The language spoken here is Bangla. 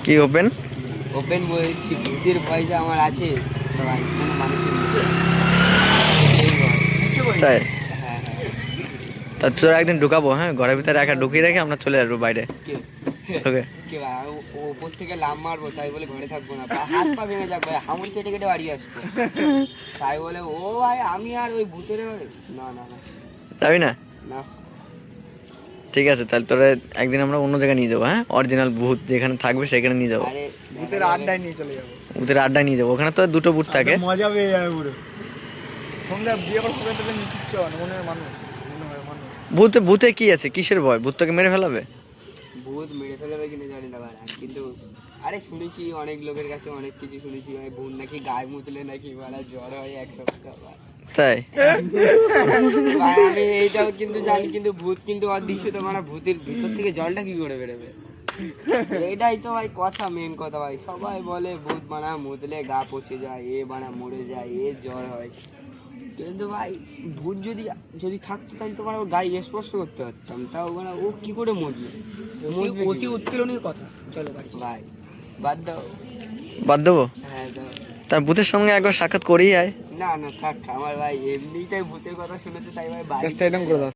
কি ওপেন ওপেন বলছি, ভূতের ভয় যে আমার আছে ভাই, কোনো মানুষের নেই। তাই? হ্যাঁ হ্যাঁ। তা তোর একদিন ঢুকাবো, হ্যাঁ, ঘরের ভিতরে একা ঢুকিয়ে রেখে আমরা চলে আসবো বাইরে কে তোকে। কে ভাই, ও ওপর থেকে লাভ মারবো তাই বলে ঘরে থাকবো না, হাত পা ভেঙে যাক ভাই, হামুল কেটে কেটে বাড়ি আসবো তাই বলে ও ভাই আমি আর ওই ভূতের না না না যাবি না? না। ঠিক আছে, তাহলে তোরা একদিন আমরা অন্য জায়গায় নিয়ে যাবো, হ্যাঁ, অরিজিনাল ভূত যেখানে থাকবে সেখানে নিয়ে যাবো। আরে ভূতের আড্ডায় নিয়ে চলে যাবো। ভূতের আড্ডায় নিয়ে যাবো, ওখানে তো দুটো ভূত থাকে। মজা পেয়ে যাবে পুরো। সন্ধ্যা বিয়ে করে সবাই তোকে নিচ্ছ মনে হয় মানুষ, মনে হয় মানুষ। ভূতে ভূতে কি আছে, কিসের ভয়? ভূত তোকে মেরে ফেলাবে? ভূত মেরে ফেলবে কিনা জানি না ভাই, কিন্তু আরে শুনেছি অনেক লোকের কাছে অনেক কিছু শুনেছি ভাই, ভূত নাকি গায়ে মুতলে নাকি মারা জ্বর হয় 1 সপ্তাহ ভাই। তাই? ভাই আমি এইটাও কিন্তু জানি, কিন্তু ভূত কিন্তু অদৃশ্য, মানে ভূতের ভিতর থেকে জলটা কি করে বেরোবে, এটাই তো ভাই কথা, মেন কথা ভাই। সবাই বলে ভূত বানা মুতলে গা পচে যায়, এ বানা মরে যায়, এ জ্বর হয়, কিন্তু ভাই ভূত যদি যদি থাকতো তাহলে তো মানে ওর গায়ে স্পর্শ করতে পারতাম, তাও মানে ও কি করে মরবে, অতি উত্তীর্ণের কথা। চলো ভাই বাদ দাও। বাদ দেবো? হ্যাঁ দাও। তার ভূতের সঙ্গে একবার সাক্ষাৎ করেই আয়। না না থাক, আমার ভাই এমনিটাই ভূতের কথা শুনেছে তাই ভাই বাড়ি চেষ্টা এরকম করে দাও।